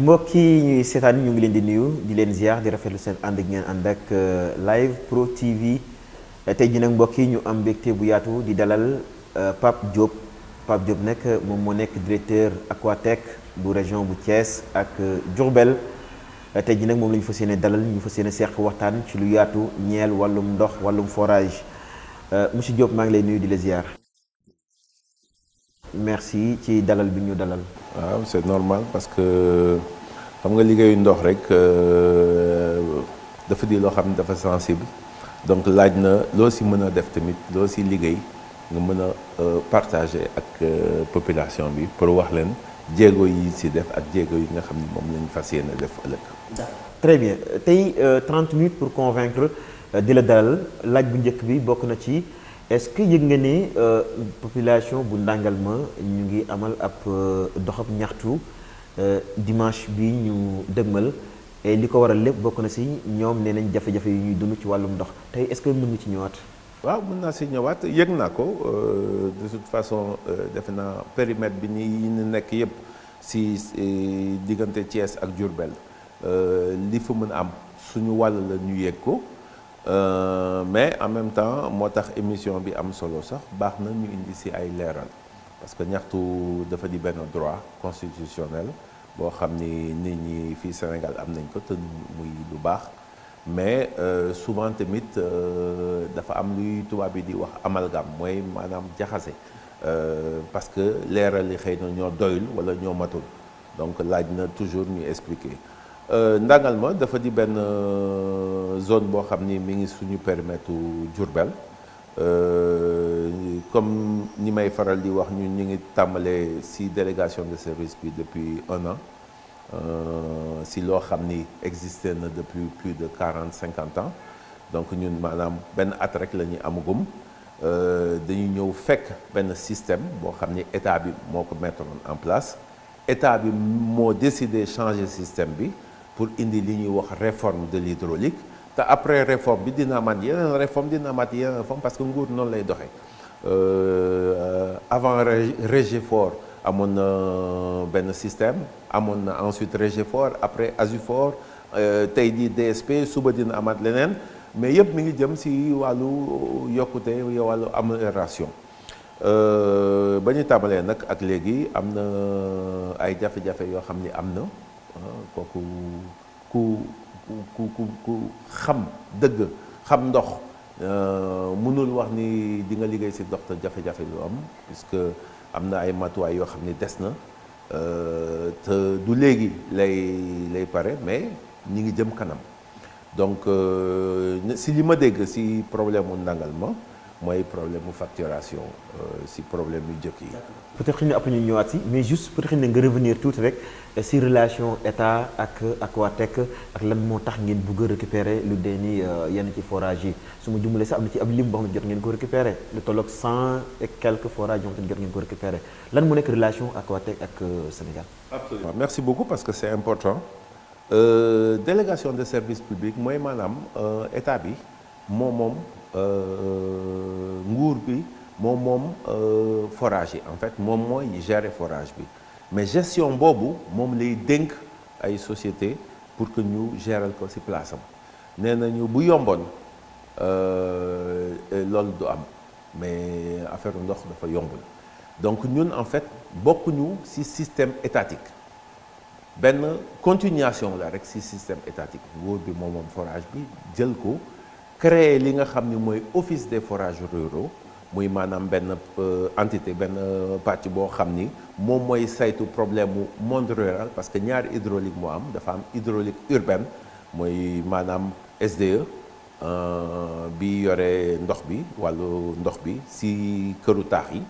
mbokk yi ñuy seetaan ñu ngi leen di nuyu di leen ziar di rafetlu seen ànd ak ngeen ànd ak Live Pro TV tey jii nag mbokk yi ñu am mbégte bu yaatu di dalal Pape Diop Pape Diop nag moom moo nekk directeur Aquatech bu région bu Thiès ak Diourbel tey jii nag moom la ñu fas yéene dalal ñu fas yéene seq waxtaan ci lu yaatu ñeel wàllum ndox wàllum forage monsieur Diop maa ngi lay nuyu di la ziar. merci ci dalal bi ñu dalal. waaw c'est normal parce que xam nga liggéeyu ndox rek dafa di loo xam ne dafa sensible donc laaj na loo si mën a def tamit loo si liggéey nga mën a partager ak population bi pour wax leen jéego yi si def ak jéego yi nga xam ne moom lañ fas yéene def ëllëg. très bien tey 30 minutes pour convaincre di la dalal laaj bu njëkk bi bokk na ci. est-ce que yëg nga ne population bu Ndangalma ñu ngi amal ab doxab ñaxtu dimanche bi ñu dëgmal et li ko waral lépp bokk na si ñoom nee nañ jafe-jafe yu ñuy dund ci wàllum ndox tey est-ce que mën nga ci ñëwaat. waaw mën naa si ñëwaat yëg naa ko de toute façon defe naa périmètre bi ñu nekk yëpp si diggante Thiès ak Diourbel li fa mën a am suñu wàll la ñu yëg ko. Mais en même temps moo tax émission bi am solo sax baax na ñu indi ci ay leeral parce que ñaxtu dafa di benn droit constitutionnel boo xam ni nit ñi fii Sénégal am nañ ko te muy lu baax mais souvent tamit dafa am luy tubaab bi di wax amalgame mooy maanaam jaxase parce que leeral li xëy na ñoo doyul walla ñoo matul donc laaj na toujours ñu expliquer. Ndangalma dafa di benn zone boo xam ni mi ngi suñu périmètre Diourbel comme ni may faral di wax ñu ngi tàmbalee ci délégation de service bi depuis 1 an ci loo xam ni existé na depuis plus de 40-50 ans donc ñun maanaam benn at rek la ñuy amagum dañuy ñëw fekk benn système boo xam ni état bi moo ko mettre en place état bi moo décidé changer système bi. pour indi li ñuy wax réforme de l'hydraulique te après réforme bi dina amaat yeneen réforme dina amaat yeneen réforme parce que nguur noonu lay doxee avant Régéfor amoon na benn système amoon na ensuite Régéfor après Asufor tey di DSP suba dina amaat leneen mais yëpp mi ngi jëm ci wàllu yokkute wàllu amélioration ba ñu tàmbalee nag ak léegi am na ay jafe-jafe yoo xam ni am na kooku ku xam dëgg xam ndox mënul wax ni di nga liggéey ci ndox te jafe-jafe lu am puisque am na ay matuwaay yoo xam ni des na te du léegi lay pare mais ñi ngi jëm kanam donc ci li ma dégg ci problème mu Ndangalma mooy problème mu facturation ci problème yu jëkk yi. peut-être ñu après ñu ñëwaat ci mais juste peut-être nga revenir tuuti rek ci relation état ak Aquatech ak lan moo tax ngeen bëgg a récupérer lu dee ni yenn ci forage yi su ma jumlee sax am na ci ab lim boo xam ne jot ngeen ko récupérer lu tolloog 100 et quelques forages yoo xam ne jot ngeen ko récupérer lan moo nekk relation Aquatech ak Sénégal. Absolument merci beaucoup parce que c'est important délégation de service public mooy maanaam état bi moom nguur bi moom forage yi en fait moom mooy gérer forage bi mais gestion boobu moom lay dénk ay société pour que ñu gérer ko ci place am nee nañu bu yomboon loolu du am mais affaire ndox dafa yombul donc ñun en fait bokkuñu ci système étatique benn continuation la rek ci système étatique nguur bi moom forage bi jël ko créer li nga xam ni mooy office des forages ruraux muy maanaam benn entité benn pàcc boo xam ni moom mooy saytu problème mu monde rural parce que ñaari hydraulique moo am dafa am hydraulique urbaine mooy maanaam SDE bi yore ndox bi wàllu ndox bi ci këru taax yi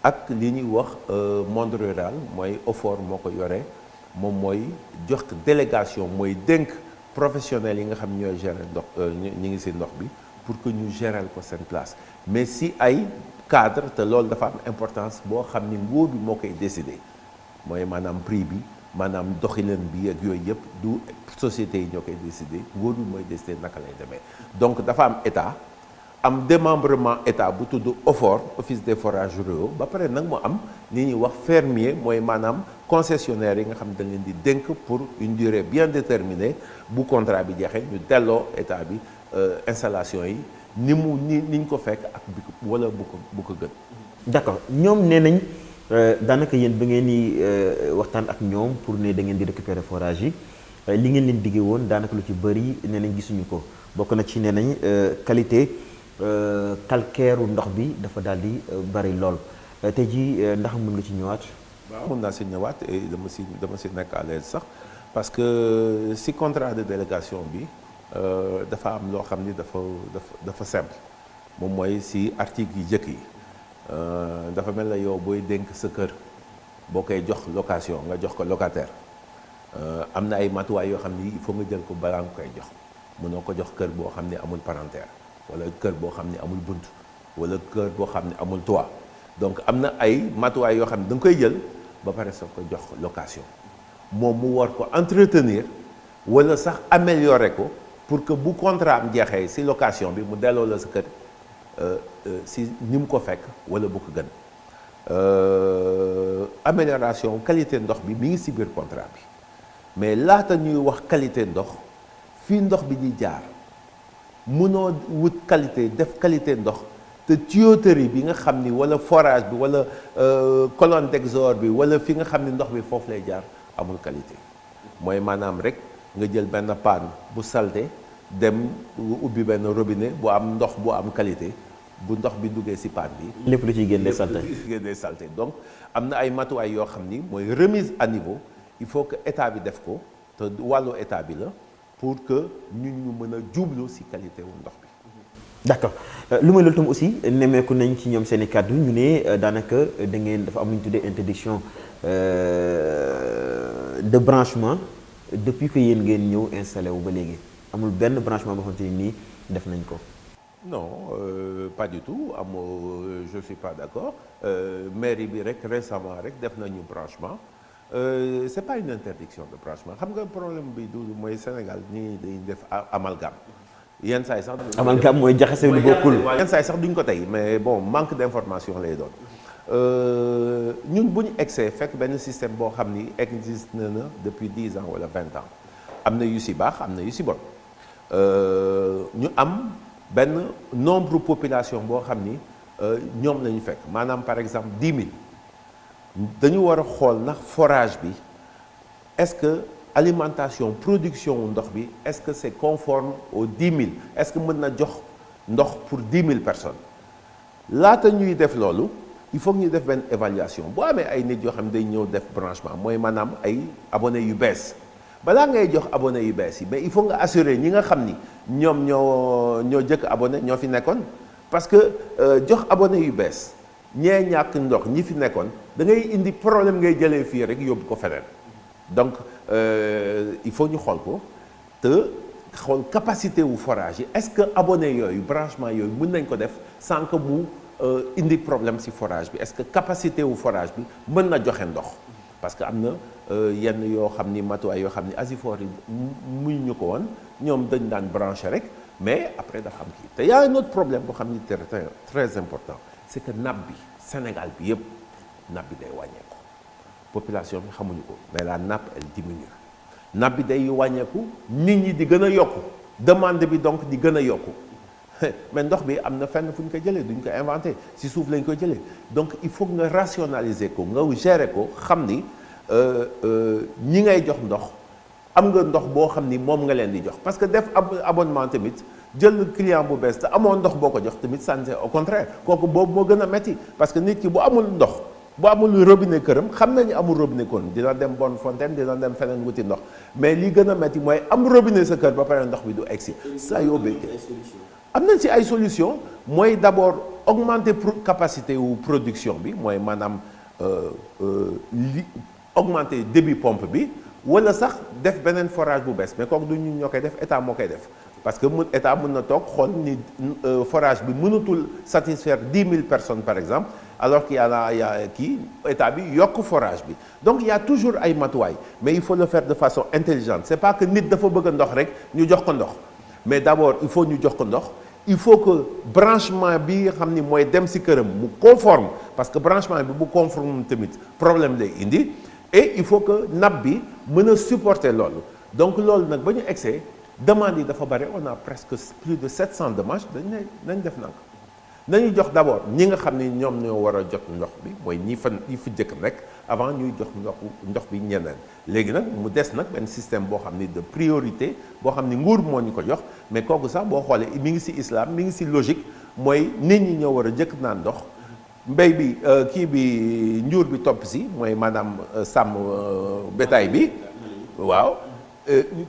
ak li ñuy wax monde rural mooy OFOR moo ko yore moom mooy jox délégation mooy dénk professionnels yi nga xam ñooy gérer ndox ñi ngi ci ndox bi pour que ñu gérer ko seen place mais si ay cadre te loolu dafa am importance boo xam ni nguur bi moo koy décider mooy maanaam prix bi maanaam doxalin bi ak yooyu yëpp du sociétés yi ñoo koy décider nguur bi mooy décider naka lay demee donc dafa am état am démembrement état bu tudd OFOR office des forages ruraux ba pare nag mu am li ñuy wax fermier mooy maanaam concessionnaire yi nga xam ne dañ leen di dénk pour une durée bien déterminée bu contrat bi jeexee ñu delloo état bi installation yi ni ñu ko fekk ak bi wala bu ko gën. d'accord ñoom nee nañ daanaka yéen ba ngeen di waxtaan ak ñoom pour ne da ngeen di récupérer forage yi li ngeen leen diggee woon daanaka lu ci bëri nee nañ gisuñu ko bokk na ci nee nañ qualité calcaire ndox bi dafa daal di bëri lool tey jii ndax mën nga ci ñëwaat. waaw mën naa si ñëwaat et dama si nekk à l'aise sax parce que si contrat de délégation bi dafa am loo xam ni dafa simple moom mooy si article yi jëkk yi dafa mel na yow booy dénk sa kër boo koy jox location nga jox ko locataire am na ay matuwaay yoo xam ni il faut nga jël ko balaa nga koy jox mënoo ko jox kër boo xam ni amul parentère wala kër boo xam ni amul bunt wala kër boo xam ni amul toit donc am na ay matuwaay yoo xam ne da nga koy jël ba pare soo ko jox location moom mu war ko entretenir wala sax améliorer ko pour que bu contrat am jeexee si location bi mu delloo la sa kër si ni mu ko fekk wala bu ko gën amélioration qualité ndox bi mi ngi si biir contrat bi mais laata ñuy wax qualité ndox fii ndox bi di jaar mënoo wut qualité def qualité ndox te tuyauterie bi nga xam ni wala forage bi wala colonne d'exore bi wala fi nga xam ni ndox bi foofu lay jaar amul qualité mooy maanaam rek nga jël benn panne bu salté dem ubbi benn robinet bu am ndox bu am qualité bu ndox bi duggee ci panne bi. lépp lu ciy génnee salté génnee salté donc am na ay matuwaay yoo xam ni mooy remise à niveau il faut que état bi def ko te wàllu état bi la pour que ñun ñu mën a jublu ci qualité wu ndox bi. d'accord lu may loolu tam aussi nemmeeku nañ ci ñoom seen i kàddu ñu ne daanaka da ngeen dafa am lu ñu tuddee interdiction de branchement depuis que yéen ngeen ñëw installé wu ba léegi amul benn branchement boo xamante ni nii def nañ ko. non pas du tout je suis pas d'accord mairie bi rek récemment rek def nañu branchement c'est pas une interdiction de branchement xam nga problème bi du mooy Sénégal ñii dañuy def amalgame. yenn saa yi sax amalgame mooy jaxase lu bokkul. yenn saa yi sax duñ ko tey mais bon manque d'information lay doon ñun bu ñu egsee fekk benn système boo xam ni existe na depuis 10 ans wala 20 ans am na yu si baax am na yu si bon ñu am benn nombre population boo xam ni ñoom la ñu fekk maanaam par exemple 10 000 dañu war a xool ndax forage bi est-ce que alimentation production wu ndox bi est-ce que c'est conforme aux 10 000 est-ce que mën na jox ndox pour 10 000 personnes laata ñuy def loolu il faut que ñu def benn évaluation boo amee ay nit yoo xam ne day ñëw def branchement mooy maanaam ay abonnés yu bees balaa ngay jox abonnés yu bees yi mais il faut nga assurer ñi nga xam ni ñoom ñoo jëkk abonné ñoo fi nekkoon parce que jox abonnés yu bees ñee ñàkk ndox ñi fi nekkoon da ngay indi problème ngay jëlee fii rek yóbbu ko feneen donc il faut ñu xool ko te xool capacité wu forage yi est-ce que abonné yooyu branchement yooyu mën nañ ko def sans que mu indi problème ci forage bi est-ce que capacité wu forage bi mën na joxe ndox parce que am na yenn yoo xam ni matuwaay yoo xam ni Asifor yi muy ñu ko woon ñoom dañ daan branché rek mais après dafa am kii te y a un autre problème boo xam ni très important c'est que nappe bi Sénégal bi yëpp nappe bi day wàññeeku population bi xamuñu ko mais la nappe elle diminue nappe bi day wàññeeku nit ñi di gën a yokku demande bi donc di gën a yokku mais ndox bi am na fenn fu ñu ko jëlee duñ ko inventé ci suuf lañ ko jëlee donc il faut nga rationaliser ko nga gérer ko xam ni ñi ngay jox ndox am nga ndox boo xam ni moom nga leen di jox parce que def abonnement tamit jël client bu bees te amoon ndox boo ko jox tamit santé au contraire kooku boobu moo gën a metti parce que nit ki bu amul ndox bu amul robinet këram xam nañu amul robinet kon dina dem Bonne Fontaine dina dem feneen wuti ndox mais li gën a metti mooy am robinet sa kër ba pare ndox bi du egsi saa yoo béykee am nañ ci ay solution mooy d'abord augmenter capacité wu production bi mooy maanaam augmenter débit pompe bi wala sax def beneen forage bu bees mais kooku du ñun ñoo koy def état moo koy def parce que état mën na toog xool ni forage bi mënatul satisfaire 10 000 personnes par exemple alors qu'il y a kii état bi yokk forage bi donc il y a toujours ay matuwaay mais il faut le faire de façon intelligente c'est pas que nit dafa bëgg ndox rek ñu jox ko ndox mais d'abord il faut ñu jox ko ndox il faut que branchement bi nga xam ni mooy dem ci këram mu conforme parce que branchement bi bu conforme tamit problème lay indi et il faut que nappe bi mën a supporter loolu donc loolu nag ba ñu egsee demande yi dafa bari on a presque plus de 700 demandes dañ ne nañ def nag nañu jox d'abord ñi nga xam ni ñoom ñoo war a jot ndox bi mooy ñi fi jëkk nekk avant ñuy jox ndox bi ñeneen léegi nag mu des nag benn système boo xam ni de priorité boo xam ni nguur moo ñu ko jox mais kooku sax boo xoolee mi ngi ci islam mi ngi ci logique mooy nit ñi ñoo war a jëkk naan ndox mbéy bi kii bi njuur bi topp ci mooy maanaam sàmm bétail bi waaw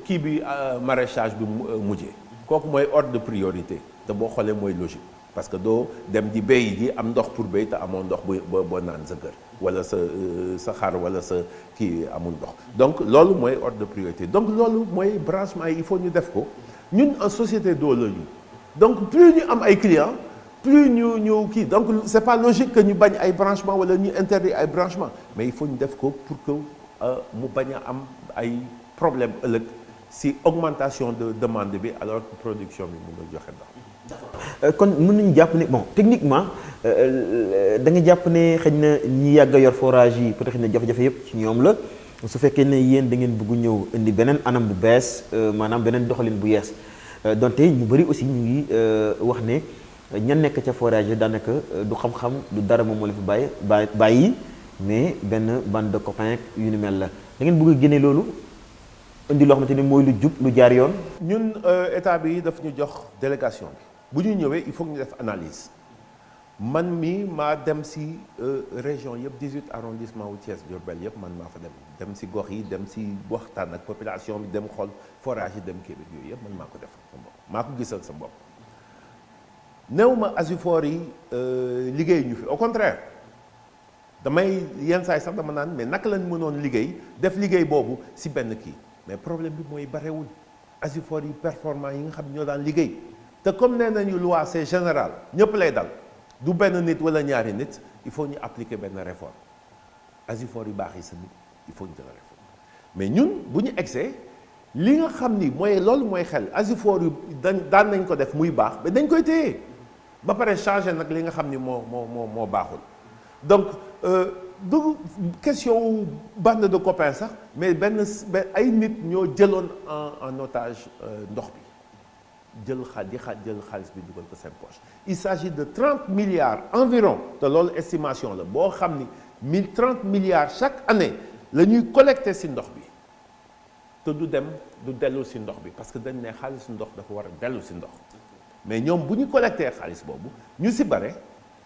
kii bi maraîchage bi mujjee kooku mooy ordre de priorité te boo xoolee mooy logique parce que doo dem di béy ji am ndox pour béy te amoo ndox boo naan sa kër wala sa xar wala sa kii amul ndox donc loolu mooy ordre de priorité donc loolu mooy branchement yi il faut ñu def ko ñun en société d'eau la ñu donc plus ñu am ay clients plus ñu kii donc c'est pas logique que ñu bañ ay branchement wala ñu interdire ay branchement mais il faut ñu def ko pour que mu bañ a am ay problème ëllëg si augmentation de demande bi alors que production bi mën a joxe ndox. kon mën nañu jàpp ne bon techniquement da nga jàpp ne xëy na ñi yàgg a yor forage yi peut-être xëy na jafe-jafe yëpp ci ñoom la su fekkee ne yéen da ngeen bëgg ñëw indi beneen anam bu bees maanaam beneen doxalin bu yees donte ñu bëri aussi ñu ngi wax ne ña nekk ca forage yi daanaka du xam-xam du dara moom moo la fi bàyyi mais benn bande de copains yu ni mel la da ngeen bëgg a génne loolu indi loo xamante ni mooy lu jub lu jaar yoon. ñun état bi daf ñu jox délégation bi bu ñu ñëwee il faut que ñu def analyse man mi maa dem ci région yëpp 18 arrondissement wu Thiès Diourbel yëpp man maa fa dem ci gox yi dem ci waxtaan ak population bi dem xool forage yi dem Kébé yooyu yëpp man maa ko def sa bopp maa ko gisal sa bopp néew ma Asifor yi liggéey ñu fi au contraire damay yenn saa yi sax dama naan mais naka lañ mënoon liggéey def liggéey boobu ci benn kii mais problème bi mooy barewul Asifor yi performant yi nga xam ñoo daan liggéey te comme nee nañu loi c'est général ñëpp lay dal du benn nit wala ñaari nit il faut ñu appliquer benn réforme Asifor yu baax yi sa nit il faut ñu jël réforme mais ñun bu ñu egsee li nga xam ni mooy loolu mooy xel Asifor yu daan nañ ko def muy baax mais dañ koy téye ba pare changer nag li nga xam ni moo baaxul donc du question bande de copains sax mais benn ay nit ñoo jëloon en otage ndox bi jël xaalis bi dugal ko seen poche il s'agit de 30 milliards environ te loolu estimation la boo xam ni 30 milliards chaque année la ñuy collecter ci ndox bi te du dellu ci ndox bi parce que dañ ne xaalis ndox dafa war a dellu ci ndox mais ñoom bu ñu collecter xaalis boobu ñu ci bare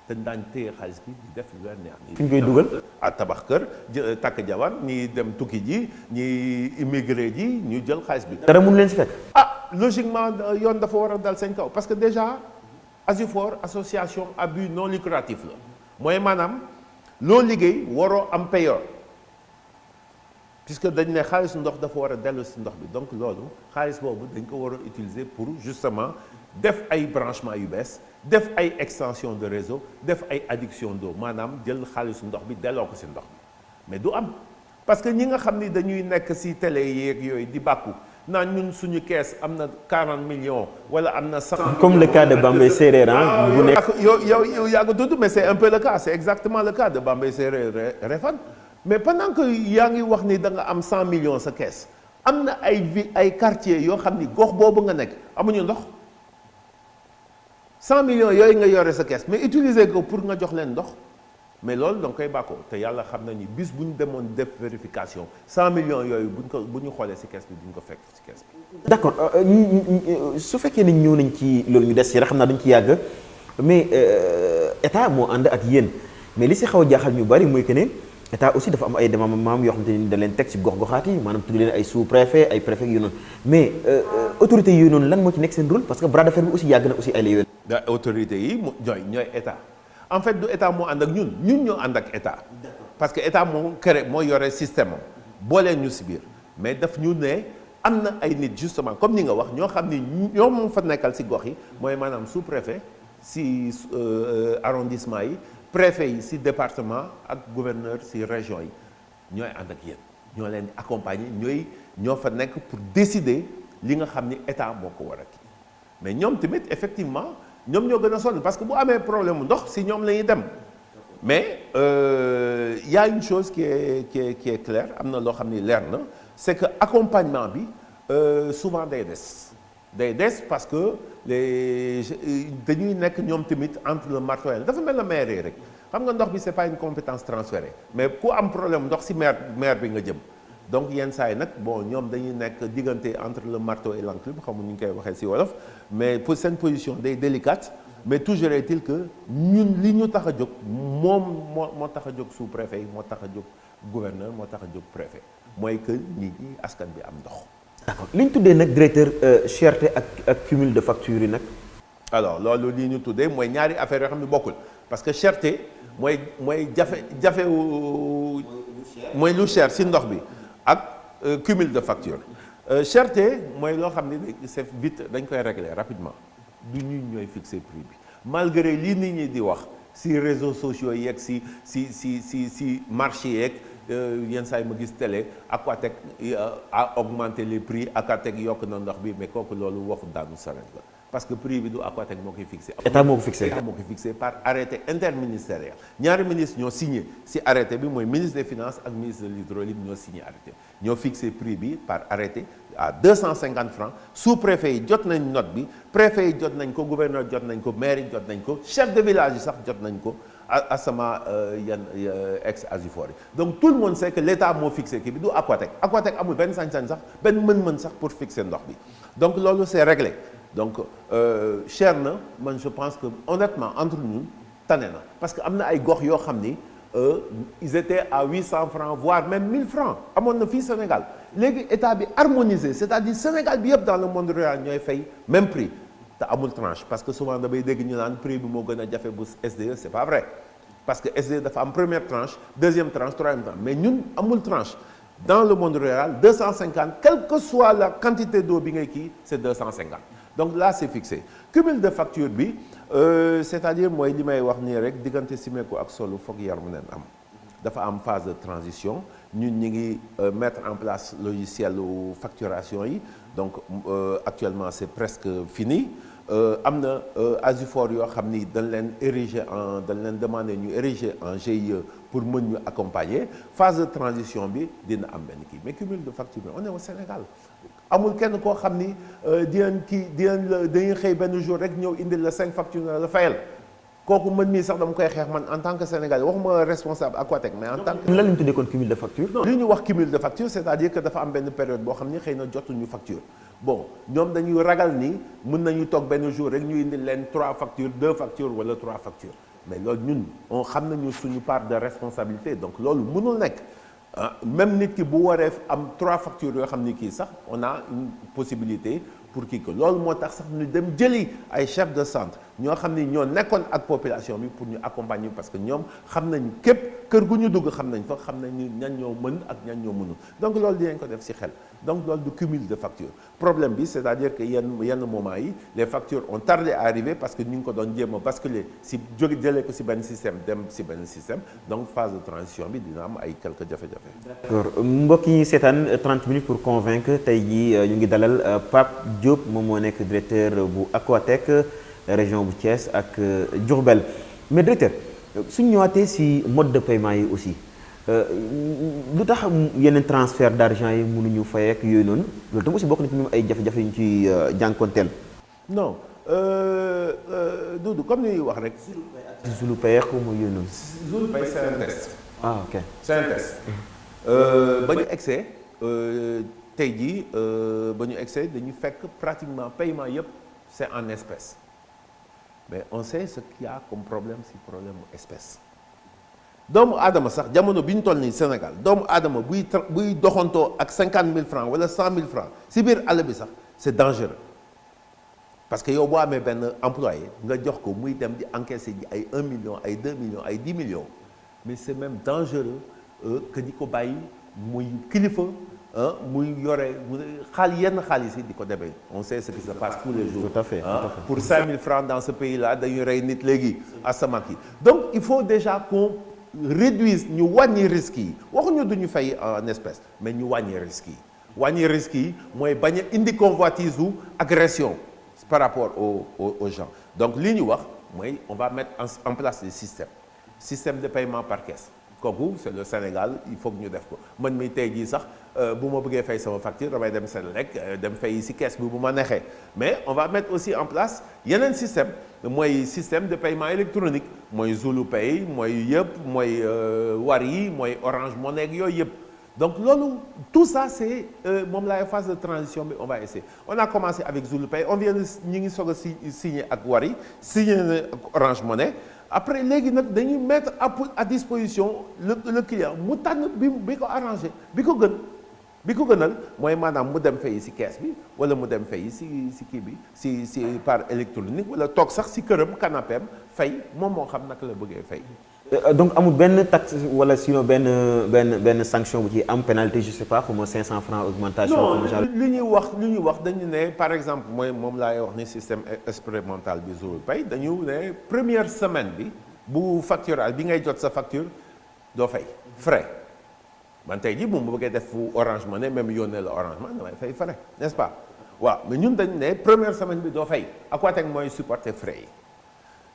te daañ téye xaalis bi di def lu leen neex. fi ñu koy dugal tabax kër takk jabar ñi dem tukki ji ñi immigré ji ñu jël xaalis bi. dara mun leen ci fekk. Logiquement yoon dafa war a dal seen kaw parce que déjà Asifor association à but non lucratif la mooy maanaam loo liggéey waroo am payoor puisque dañ ne xaalis ndox dafa war a dellu ci ndox bi donc loolu xaalis boobu dañ ko war a utiliser pour justement def ay branchement yu bees def ay extension de réseau def ay adduction d'eau maanaam jël xaalisu ndox bi delloo ko ci ndox bi mais du am parce que ñi nga xam ni dañuy nekk ci télé yeeg yooyu di bàkku naan ñun suñu kees am na 40 millions wala am na 100. comme le cas de Bambey Séeréer bu nekk yow yaa ko tudd mais c'est un peu le cas c'est exactement le cas de Bambey Séeréer Refane mais pendant que yaa ngi wax ni da nga am 100 millions sa kees am na ay quartiers yoo xam ni gox boobu nga nekk amuñu ndox 100 millions yooyu nga yore sa kees mais utiliser ko pour nga jox leen ndox mais loolu da nga koy bàkkoo te yàlla xam na ni bis bu ñu demoon def vérification 100 millions yooyu bu ñu xoolee ci kees bi duñ ko fekk ci kees bi. d'accord su fekkee ne ñëw nañ ci loolu ñu des ci rek xam naa duñ ci yàgg mais état moo ànd ak yéen mais li ci xaw a jaaxal ñu bari mooy que ne état aussi dafa am ay démembrements yoo xamante ni da leen teg ci gox-goxaat yi maanaam tudd leen ay sous-préfet ay préfet yu noonu mais autorités yooyu noonu lan moo ci nekk seen rôle parce que bras de fer bi aussi yàgg na aussi ay la yoon. autorités yi ñooy état. En fait du état moo ànd ak ñun ñoo ànd ak état parce que état moo yore système am booleen ñu ci biir mais daf ñu ne am na ay nit justement comme ni nga wax ñoo xam ni ñoo moom fa nekkal ci gox yi mooy maanaam sous-préfet ci arrondissement yi préfet yi ci département ak gouverneur ci région yi ñooy ànd ak yéen ñoo leen di accompagner ñoo fa nekk pour décider li nga xam ni état moo ko war a kii mais ñoom tamit effectivement ñoom ñoo gën a sonn parce que bu amee problème mu ndox si ñoom la ñuy dem mais y a une chose qui est claire am na loo xam ni leer na c'est que accompagnement bi souvent day des parce que dañuy nekk ñoom tamit entre le marteau et dafa mel na maire yi rek xam nga ndox bi c'est pas une compétence transférée mais ku am problème ndox si maire bi nga jëm donc yenn saa yi nag bon ñoom dañuy nekk diggante entre le marteau et l'enclume xamu ñu ngi koy waxee si wolof mais pour seen position day délicate mais toujours est-il que ñun li ñu tax a jóg moo tax a jóg sous-préfet yi moo tax a jóg gouverneur moo tax a jóg préfet mooy que nit ñi askan bi am ndox. d'accord li ñu tuddee nag directeur cherté ak cumul de facture yi nag. alors loolu li ñu tuddee mooy ñaari affaires yoo xam ne bokkul parce que cherté mooy jafe mooy lu cher si ndox bi ak cumul de facture cherté mooy loo xam ne c'est vite dañ koy régler rapidement du ñu ñooy fixer prix bi malgré lii nit ñi di wax si réseaux sociaux yeeg si marché yeeg yenn saa yi ma gis télé Aquatech a augmenté les prix Aquatech yokk na ndox bi mais kooku loolu waxu daanu saret la parce que prix bi du Aquatech moo koy fixé. état moo ko fixé. état moo koy fixé par arrêté interministériel ñaari ministre ñoo signé si arrêté bi mooy ministre des finances ak ministre de l'hydraulique ñoo signé arrêté ñoo fixé prix bi par arrêté à 250 francs sous-préfet yi jot nañ note bi préfet yi jot nañ ko gouverneur jot nañ ko maire yi jot nañ ko chef de village yi sax jot nañ ko asama ex Asifor yi donc tout le monde sait que l'état moo fixé kii bi du Aquatech amul benn sañ-sañ sax benn mën-mën sax pour fixer ndox bi donc loolu c'est réglé donc cher na man je pense que honnêtement entre nous tane na parce que am na ay gox yoo xam ni ils étaient à 800 francs voire même 1000 francs amoon na fii Sénégal léegi état bi harmonisé c'est-à-dire Sénégal bi yëpp dans le monde rural ñooy fay même prix te amul tranche parce que souvent damay dégg ñu naan prix bi moo gën a jafe bu SDE c'est pas vrai parce que SDE dafa am première tranche deuxième tranche troisième tranche mais ñun amul tranche dans le monde rural 250 quelle que soit la quantité d'eau bi ngay kii c'est 250 donc là c'est fixé cumul de facture bi c'est-à-dire mooy li may wax nii rek diggante Simeco ak Solu foog yar mu neen am dafa am phase de transition ñun ñi ngi mettre en place logiciel facturation yi donc actuellement c'est presque fini am na Asifor yoo xam ni dañ leen demander ñu ériger en GIE pour mën ñu accompagner phase de transition bi dina am benn kii mais cumul de facture bi on est au Sénégal amul kenn koo xam ni dañuy xëy benn jour rek ñëw indil la 5 factures la fayal kooku mën mii sax dama koy xeex man en tant que Sénégalais waxuma responsable Aquatech mais en tant que. lan la ñu tuddee kon cumul de facture. li ñu wax cumul de facture c'est-à-dire que dafa am benn période boo xam ni xëy na jotuñu facture bon ñoom dañuy ragal ni mën nañu toog benn jour rek ñu indil leen 3 factures 2 factures wala 3 factures mais loolu ñun on xam nañu suñu part de responsabilité donc loolu mënul nekk. même nit ki bu waree am 3 factures yoo xam ni kii sax on a une possibilité pour kii ko loolu moo tax sax ñu dem jëli ay chefs de centre ñoo xam ni ñoo nekkoon ak population bi pour ñu accompagner parce que ñoom xam nañu képp kër gu ñu dugg xam nañ fa xam nañu ñan ñoo mën ak ñan ñoo mënul donc loolu dinañ ko def ci xel donc loolu du cumul de factures problème bi c'est-à-dire que yenn moment yi les factures ont tardé à arriver parce que ñu ngi ko doon jéem a basculer ci jëlee ko ci benn système dem ci benn système donc phase de transition bi dina am ay quelques jafe-jafe. d'accord mbokk yi seetaan 30 minutes pour convaincre tey jii ñu ngi dalal Pape Diop moom moo nekk directeur bu Aquatech région bu Thiès ak Diourbel mais directeur suñu ñëwaatee ci mode de paiement yi aussi lu tax yeneen transfert d'argent yi mënuñu fay ak yooyu noonu loolu tam aussi bokk na ci ñoom ay jafe-jafe yu ñu ci jànkonteel. non Doudou comme ni wax rek. Zulu Pay ak mooy yooyu noonu. Zulu Pay c'est un test. ah ok c'est un test. ba ñu egsee tey jii ba ñu egsee dañu fekk pratiquement paiement yëpp c'est en espèces mais on sait ce qu'il y a comme problème si problème mu espèce doomu aadama sax jamono bi ñu toll nii Sénégal doomu aadama buy doxantoo ak 50 000 francs wala 100 000 francs si biir àll bi sax c'est dangereux parce que yow boo amee benn employé nga jox ko muy dem di encaisser ji ay 1 million ay 2 millions ay 10 millions mais c'est même dangereux que di ko bàyyi muy kilifa muy yore yenn xaalis yi di ko demee on sait ce qui se passe tous les jours. Tout à fait. Pour 5 000 francs dans ce pays-là dañuy rey nit léegi asamaki donc il faut déjà qu'on réduise ñu wàññi risques yi waxuñu duñu fay en espèces mais ñu wàññi risques yi mooy bañ a indi convoitise ou agression par rapport aux gens. Donc li ñu wax mooy on va mettre en place des systèmes de paiement par caisse. kooku c'est le Sénégal il faut que ñu def ko man mi tey jii sax bu ma bëggee fay sama facture damay dem Senelec dem fay ci caisse bi bu ma neexee mais on va mettre aussi en place yeneen système mooy système de paiement électronique mooy Zulu Pay mooy yëpp mooy Wari mooy Orange Money ak yooyu yëpp donc loolu tout ça c'est moom la phase de transition bi on va essayer on a commencé avec Zulu Pay on vient ñi ngi soog a signer ak Wari signer ak Orange Money après léegi nag dañuy mettre à disposition le client mu tànn bi ko arrangé bi ko gënal mooy maanaam mu dem fay ci caisse bi wala mu dem fay ci kii bi ci par électronique wala toog sax ci këram canapéem fay moom moo xam naka la bëggee fay. donc amul benn taxe wala sinon benn sanction bu ci am pénalité je sais pas comme 500 francs augmentation. non li ñuy wax dañu ne par exemple mooy moom laay wax ni système expérimental bi Zulu Pay dañu ne première semaine bi bu facturage bi ngay jot sa facture doo fay frais man tey jii moom bu bëggee def Orange Money même yónnee la Orange Money damay fay frais n'est-ce pas waaw mais ñun dañu ne première semaine bi doo fay Aquatech mooy supporter frais yi.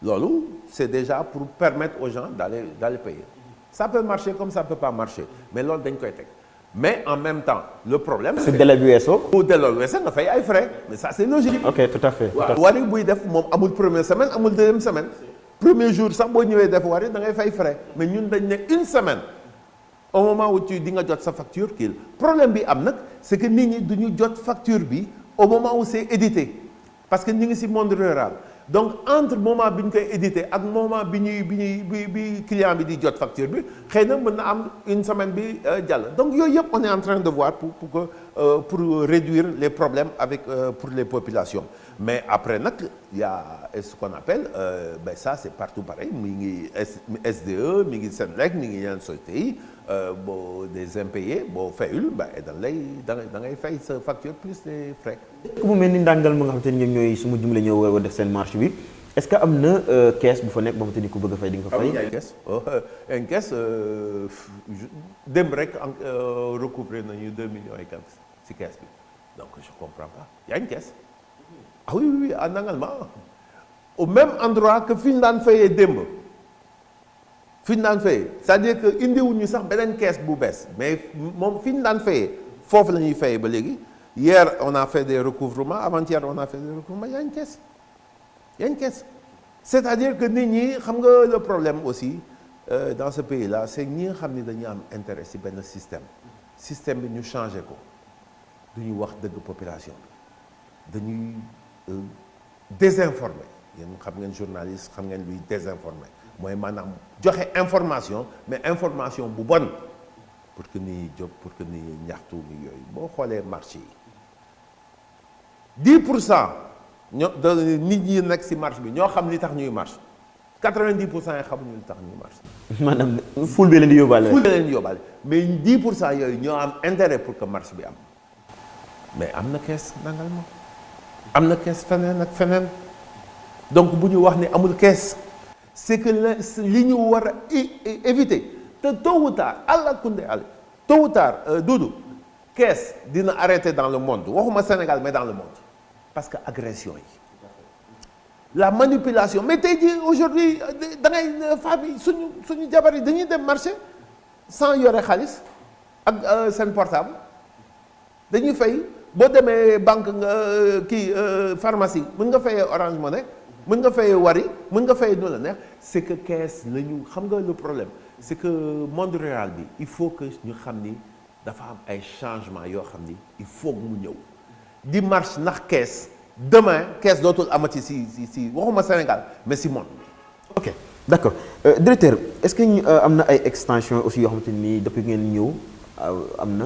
loolu c'est déjà pour permettre aux gens d'aller payer ça peut marcher comme ça peut pas marcher mais loolu dañ koy teg mais en même temps le problème c'est délai bi weesoo bu delloo weesoo nga fay ay frais mais ça c'est logique. ok tout à fait. Wari buy def moom amul première semaine amul deuxième semaine premier jour sax boo ñëwee def Wari da ngay fay frais mais ñun dañ ne une semaine au moment où tu di nga jot sa facture kii problème bi am nag c'est que nit ñi duñu jot facture bi au moment où c'est édité parce que ñu ngi ci monde rural. donc entre moment bi ñu koy édité ak moment bi client bi di jot facture bi xëy na mën na am une semaine bi jàll donc yooyu yëpp on est en train de voir pour réduire les problèmes avec pour les populations mais après nag il y a ce qu'on appelle ça c'est partout pareil mi ngi SDE mi ngi Senelec mi ngi yeneen sociétés yi boo des impayés boo fayul da ngay fay sa facture plus les frais. ku mu mel ni ndàngal ma nga xam te ne ñoom ñooy su ma jumlee ñoo war a def seen marché bi est-ce que am na caisse bu fa nekk ba mu te ni ku bëgg a fay di nga ko fay. une caisse démb rek recouvrer nañu 2 millions et quelques ci caisse bi donc je comprends pas il y a une caisse ah oui à Nangalma au même endroit que fi ñu daan fayee démb fi ñu daan fayee c'est-à-dire que indiwuñu sax beneen caisse bu bees mais moom fi ñu daan fayee foofu la ñuy fayee ba léegi. Hier, on a fait des recouvrements. Avant-hier, on a fait des recouvrements. Il y a une caisse. Il y a une caisse. C'est-à-dire que nit ñi xam nga le problème aussi dans ce pays-là c'est ñi nga xam ni dañuy am intérêt ci benn système bi ñu changé ko duñu wax dëgg population bi dañuy désinformer yéen xam ngeen journaliste xam ngeen luy désinformer mooy maanaam joxe information mais information bu bonne pour que ni jóg pour que ni ñaxtu ni yooyu boo xoolee marché yi 10% ñoo nit ñi nekk ci marché bi ñoo xam li tax ñuy marché 90% yi xamuñu li tax ñuy marché. maanaam ful bi leen di yóbbaale. ful bi leen di yóbbaale mais 10% yooyu ñoo am intérêt pour que marché bi am mais am na kees nangal ma am na kees feneen ak feneen donc bu ñu wax ni amul kees c'est que li ñu war a éviter. te tôt ou tard àlla kunde àll tôt ou tard Doudou kees dina arrêter dans le monde waxuma Sénégal mais dans le monde parce que agression yi la manipulation mais tey jii aujourd'hui da ngay famille suñu jabar yi dañuy dem marché sans yore xaalis ak seen portable dañuy fay boo demee banque nga pharmacie mën nga fayee Orange Money mën nga fayee Wari mën nga fayee nu la neex c'est que kees la ñu xam nga le problème c'est que monde rural bi il faut que ñu xam ni dafa am ay changements yoo xam ni il faut mu ñëw di marche ndax kees demain kees dootul amati si waxuma Sénégal mais si monde bi. ok d'accord directeur est-ce que am na ay extensions aussi yoo xamante ni depuis ngeen ñëw am na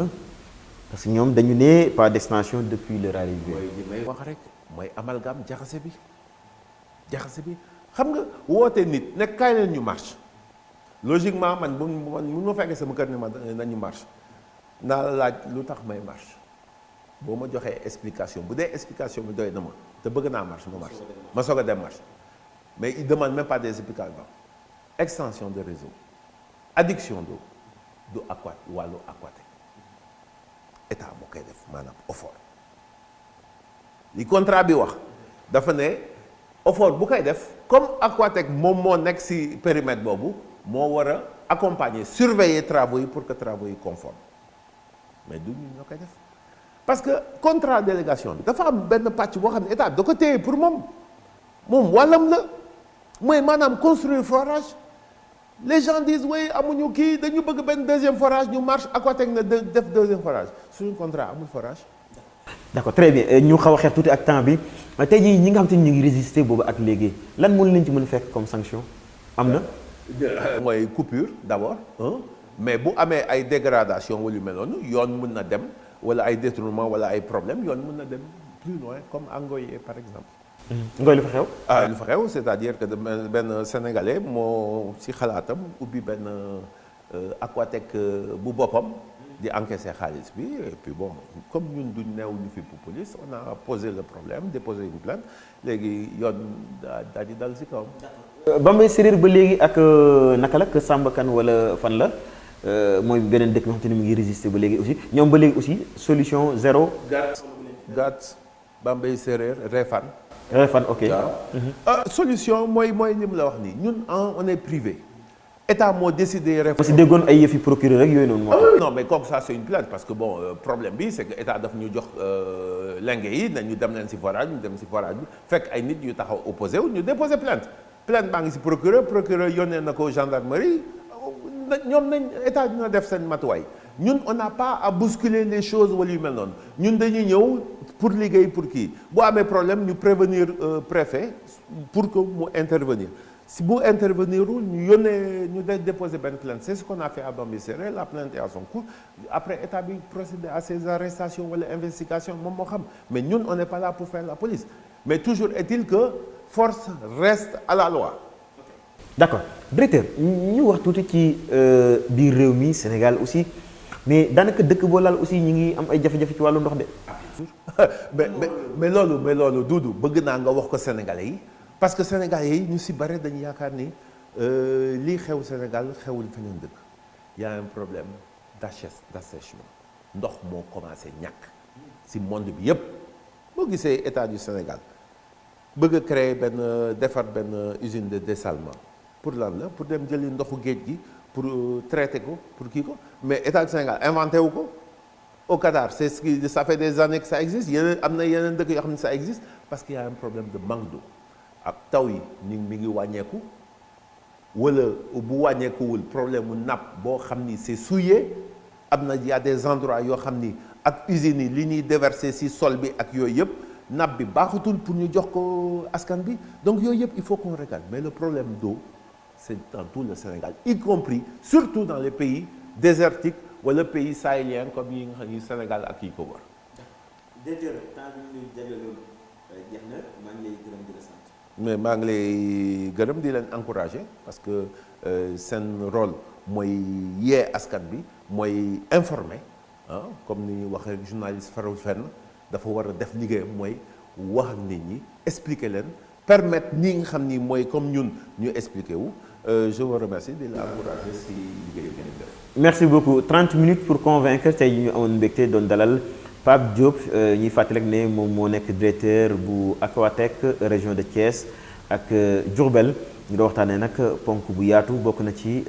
parce que ñoom dañu ne pas d'extension depuis leur arrivée. mooy li may wax rek mooy amalgame jaxase bi xam nga woote nit nekk kaay leen ñu marche. logiquement man mun ma fekkee sama kër ni ma nañu marche naa la laaj lu tax may marche boo ma joxee explication bu dee explication bi doy na ma te bëgg naa marche ma soog a dem marche mais il demande même pas des explications extension de réseau adduction d'eau du wàllu Aquatech état moo koy def maanaam effort li contrat bi wax dafa ne OFOR bu koy def comme Aquatech moom moo nekk ci périmètre boobu moo war a accompagner surveiller travaux yi pour que travaux yi conforme mais du ñu ñoo koy def parce que contrat délégation bi dafa am benn pàcc boo xam ne état da ko téye pour moom wàllam la mooy maanaam construire forage les gens disent oui amuñu kii dañu bëgg benn deuxième forage ñu marche Aquatech na def deuxième forage suñu contrat amul forage. d'accord très bien ñu xaw a xeex tuuti ak temps bi tey jii ñi nga xam te ni ñu ngi résister boobu ak léegi lan mën lañ ci mën fekk comme sanction am na. mooy coupure d'abord mais bu amee ay dégradation wala yu mel noonu yoon mën na dem wala ay détournement wala ay problème yoon mën na dem plus loin comme à Ngoye par exemple. Ngoye lu fa xew. lu fa xew c'est-à-dire que benn sénégalais moo ci xalaatam ubbi benn Aquatech bu boppam. di encaisser xaalis bi et puis bon comme ñun duñ neew ñu fi pour police on a posé le problème déposé une plainte léegi yoon daal di dal ci kawam. Bambey Séréer ba léegi ak naka la Samba Kane wala fan la mooy beneen dëkk bi nga xam te ne mu ngi résister ba léegi aussi ñoom ba léegi aussi solution zéro. Gat Bambey Séréer Réfane. Réfane ok. solution mooy li mu la wax nii ñun on est privé. État moo décidé réforme. parce que déggoon ay yëfi procureur rek yooyu noonu. non mais comme ça c'est une plainte parce que bon problème bi c'est que état daf ñu jox lenge yi nañu dem leen ci forage ñu dem ci forage bi fekk ay nit yu taxaw opposé wu ñu déposé plainte baa ngi ci procureur yónnee na ko gendarmerie ñoom nañ état dina def seen matuwaay ñun on n'a pas à bousculer les choses wala yu mel noonu ñun dañuy ñëw pour liggéey pour kii bu amee problème ñu prévenir préfet pour que mu intervenir. si bu intervenirul ñu yónnee ñu déposer benn plainte c'est ce qu'on a fait à Bambey Séréer la plainte est à son cours après état bi procéder à ces arrestations wala investigation moom moo xam mais ñun on n'est pas là pour faire la police mais toujours est-il que force reste à la loi. d'accord directeur ñu wax tuuti ci biir réew mi Sénégal aussi mais daanaka dëkk boo laal aussi ñi ngi am ay jafe-jafe ci wàllu ndox de. mais loolu Doudou bëgg naa nga wax ko Sénégalais yi. parce que Sénégalais yi ñu ci bare dañu yaakaar ni lii xew Sénégal xewul feneen dëkk y a un problème d'assèchement ndox moo commencé ñàkk ci monde bi yépp boo gisee état du Sénégal bëgg a créer defar benn usine de dessalement pour lan la pour dem jëli ndoxu géej gi pour traiter ko pour kii ko mais état du Sénégal inventé wu ko au Qatar c'est ce qui ça fait des années que ça existe am na yeneen dëkk yoo xam ne ça existe parce qu'il y a un problème de manque d'eau ak taw yi mi ngi wàññeeku wala bu wàññeekuwul problème mu nappe boo xam ni c'est souillé am na y a des endroits yoo xam ni ak usines yi li ñuy déverser ci sol bi ak yooyu yëpp nappe bi baaxatul pour ñu jox ko askan bi donc yooyu yëpp il faut qu'on regarde mais le problème d'eau c'est dans tout le Sénégal y compris surtout dans les pays désertiques wala pays sahéliens comme yi nga xam ni Sénégal ak yi ko wër. directeur temps bi ñu jagleeloon jeex na maa ngi lay gërëm di la sant. mais maa ngi lay gërëm di leen encourager parce que seen rôle mooy yee askan bi mooy informer comme ni ñuy waxee journaliste farul fenn dafa war a def liggéeyam mooy wax ak nit ñi expliquer leen permettre ñi nga xam ni mooy comme ñun ñu expliquer wu je vous remercie di la encourager si liggéey bi ngeen def. merci beaucoup 30 minutes pour convaincre tey ñu amoon mbégte doon dalal Pape Diop ñuy fàttali rek ne moom moo nekk directeur bu Aquatech région de Thiès ak Diourbel ñu doon waxtaanee nag ponk bu yaatu bokk na ci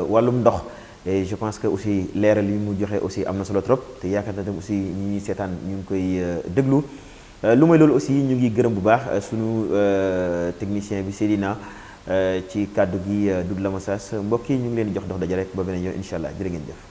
wàllum ndox et je pense que aussi leeral yi mu joxe aussi am na solo trop te yaakaar na dem aussi ñi ñuy seetaan ñu ngi koy déglu lu may loolu aussi ñu ngi gërëm bu baax sunu technicien bi Seydina ci kàddu gi Doudou Lamassas mbokk yi ñu ngi leen di jox dox daje rek ba beneen yoon incha allah jërë ngeen jëf.